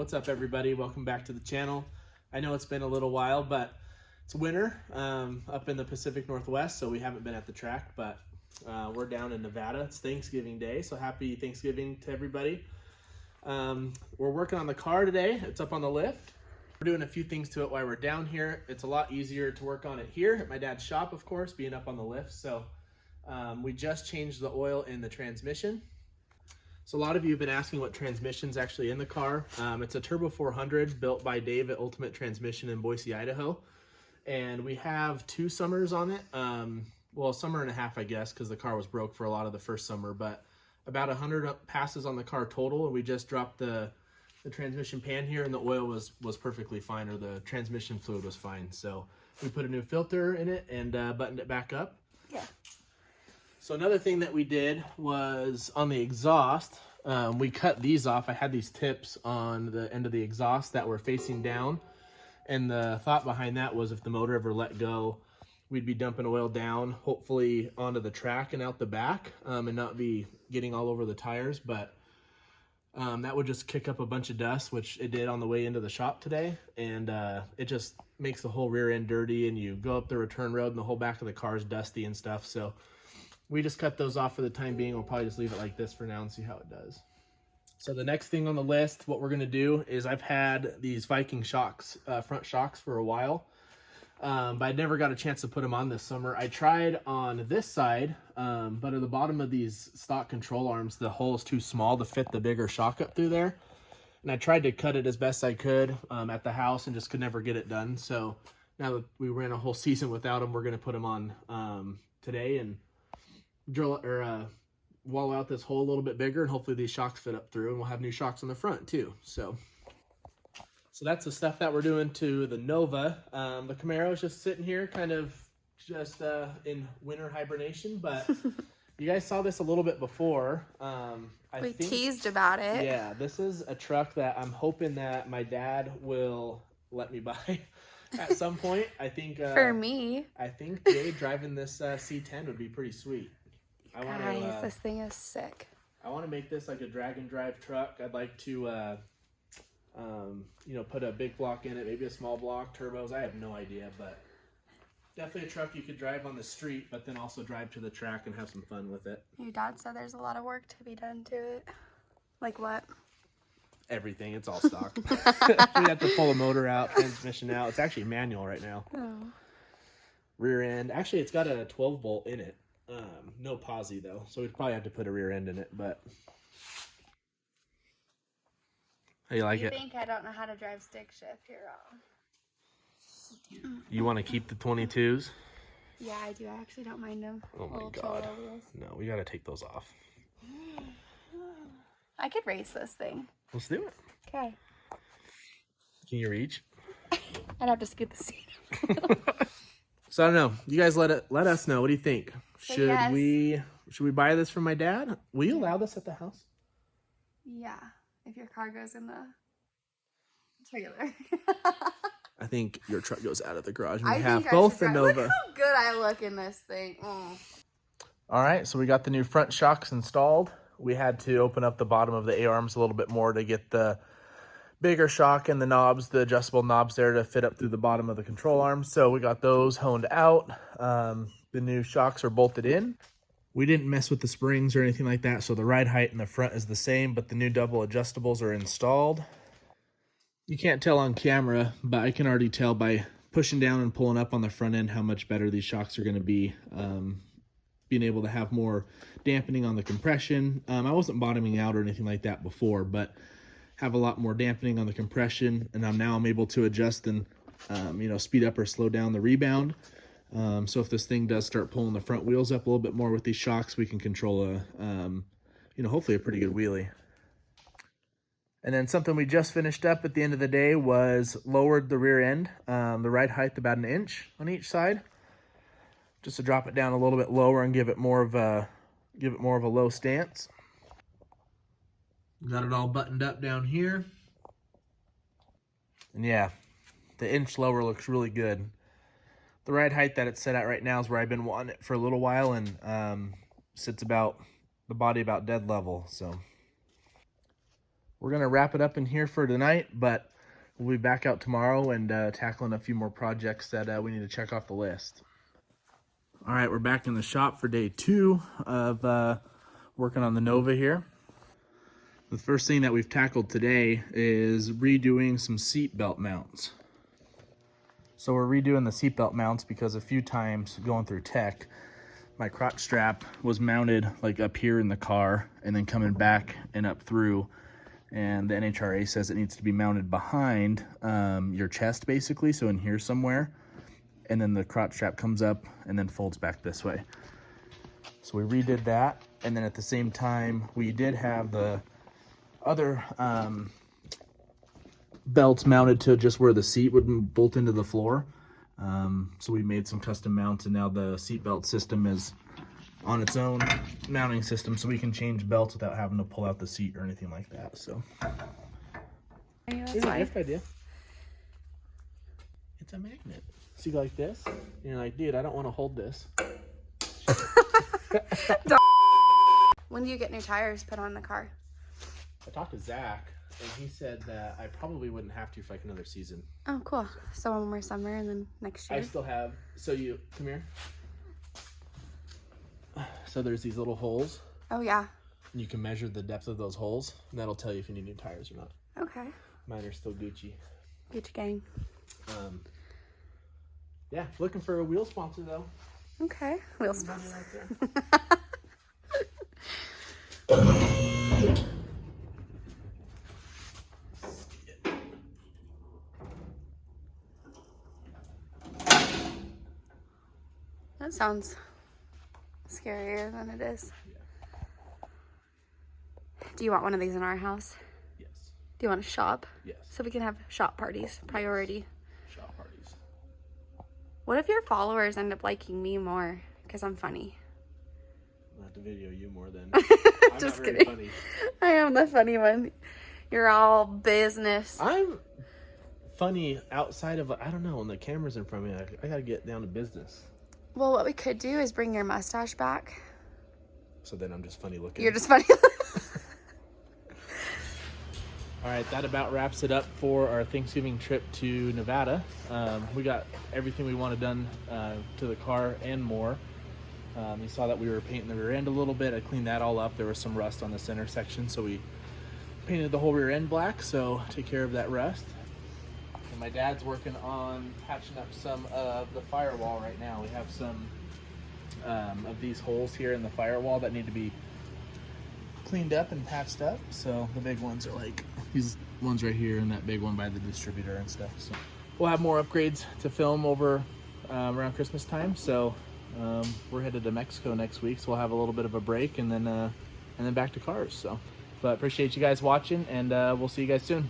What's up, everybody? Welcome back to the channel. I know it's been a little while, but it's winter up in the Pacific Northwest, so we haven't been at the track, but we're down in Nevada. It's Thanksgiving Day, so happy Thanksgiving to everybody. We're working on the car today. It's up on the lift. We're doing a few things to it while we're down here. It's a lot easier to work on it here at my dad's shop, of course, being up on the lift. So we just changed the oil in the transmission. So a lot of you have been asking what transmission's actually in the car. It's a Turbo 400 built by Dave at Ultimate Transmission in Boise, Idaho. And we have 2 summers on it. Well, a summer and a half, I guess, because the car was broke for a lot of the first summer, but about 100 passes on the car total. And we just dropped the transmission pan here, and the oil was perfectly fine, or the transmission fluid was fine. So we put a new filter in it and buttoned it back up. Yeah. So another thing that we did was on the exhaust, we cut these off. I had these tips on the end of the exhaust that were facing down. And the thought behind that was if the motor ever let go, we'd be dumping oil down, hopefully onto the track and out the back, and not be getting all over the tires. But that would just kick up a bunch of dust, which it did on the way into the shop today. And it just makes the whole rear end dirty, and you go up the return road and the whole back of the car is dusty and stuff. So we just cut those off for the time being. We'll probably just leave it like this for now and see how it does. So the next thing on the list, what we're going to do is I've had these Viking shocks, front shocks for a while, but I never got a chance to put them on this summer. I tried on this side, but at the bottom of these stock control arms, the hole is too small to fit the bigger shock up through there. And I tried to cut it as best I could at the house and just could never get it done. So now that we ran a whole season without them, we're going to put them on today and drill or wall out this hole a little bit bigger, and hopefully these shocks fit up through, and we'll have new shocks on the front too. So that's the stuff that we're doing to the Nova. The Camaro is just sitting here kind of just in winter hibernation, but you guys saw this a little bit before. We teased about it. Yeah, this is a truck that I'm hoping that my dad will let me buy at some point. I think for me, I think Dave driving this C10 would be pretty sweet. Guys, this thing is sick. I want to make this like a drag and drive truck. I'd like to, you know, put a big block in it, maybe a small block, turbos. I have no idea, but definitely a truck you could drive on the street, but then also drive to the track and have some fun with it. Your dad said there's a lot of work to be done to it. Like what? Everything. It's all stock. We have to pull the motor out, transmission out. It's actually manual right now. Oh. Rear end. Actually, it's got a 12 bolt in it. No posi though, so we'd probably have to put a rear end in it, but how do you like it? I think I don't know how to drive stick shift. You're wrong. You want to keep the 22s? Yeah, I do. I actually don't mind them. Oh my god. No, we got to take those off. I could race this thing. Let's do it. Okay. Can you reach? I'd have to scoot the seat. So I don't know. You guys let us know. What do you think? Should yes. we buy this from my dad? Will you allow this at the house? Yeah, if your car goes in the trailer. I think your truck goes out of the garage. I We have both the Nova. Look how good I look in this thing. Oh. All right, so we got the new front shocks installed. We had to open up the bottom of the A-arms a little bit more to get the bigger shock and the knobs, the adjustable knobs there to fit up through the bottom of the control arms. So we got those honed out. The new shocks are bolted in. We didn't mess with the springs or anything like that, so the ride height in the front is the same, but the new double adjustables are installed. You can't tell on camera, but I can already tell by pushing down and pulling up on the front end how much better these shocks are going to be. Being able to have more dampening on the compression. I wasn't bottoming out or anything like that before, but have a lot more dampening on the compression, and I'm able to adjust and you know, speed up or slow down the rebound. So if this thing does start pulling the front wheels up a little bit more with these shocks, we can control a you know, hopefully a pretty good wheelie. And then something we just finished up at the end of the day was lowered the rear end, the ride height about 1 inch on each side, just to drop it down a little bit lower and give it more of a low stance. Got it all buttoned up down here. And yeah, the inch lower looks really good. The ride height that it's set at right now is where I've been wanting it for a little while, and sits about the body about dead level. So we're going to wrap it up in here for tonight, but we'll be back out tomorrow and tackling a few more projects that we need to check off the list. All right, we're back in the shop for day 2 of working on the Nova here. The first thing that we've tackled today is redoing some seat belt mounts. So we're redoing the seat belt mounts because a few times going through tech, my crotch strap was mounted like up here in the car and then coming back and up through. And the NHRA says it needs to be mounted behind your chest basically, so in here somewhere. And then the crotch strap comes up and then folds back this way. So we redid that, and then at the same time we did have the other belts mounted to just where the seat would bolt into the floor. So we made some custom mounts, and now the seat belt system is on its own mounting system, so we can change belts without having to pull out the seat or anything like that. So it's a gift idea. It's a magnet. So you go like this, and you're like, dude, I don't want to hold this. When do you get new tires put on the car? I talked to Zach, and he said that I probably wouldn't have to for like another season. Oh, cool. So one more summer and then next year. I still have, so you, come here. So there's these little holes. Oh, yeah. And you can measure the depth of those holes, and that'll tell you if you need new tires or not. Okay. Mine are still Gucci. Gucci gang. Yeah, looking for a wheel sponsor though. Okay. Wheel sponsor. That sounds scarier than it is. Yeah. Do you want one of these in our house? Yes. Do you want to shop? Yes. So we can have shop parties, priority. Shop parties. What if your followers end up liking me more because I'm funny? I'll have to video you more than. I'm Just not very kidding. funny. I am the funny one. You're all business. I'm funny outside of, I don't know, when the camera's in front of me, I gotta get down to business. Well, what we could do is bring your mustache back. So then I'm just funny looking. You're just funny. All right, that about wraps it up for our Thanksgiving trip to Nevada. We got everything we wanted done to the car and more. You saw that we were painting the rear end a little bit. I cleaned that all up. There was some rust on the center section, so we painted the whole rear end black, so take care of that rust. And my dad's working on patching up some of the firewall right now. We have some of these holes here in the firewall that need to be cleaned up and patched up. So the big ones are like these ones right here and that big one by the distributor and stuff. So we'll have more upgrades to film over around Christmas time. So we're headed to Mexico next week, so we'll have a little bit of a break and then back to cars. So, but appreciate you guys watching, and we'll see you guys soon.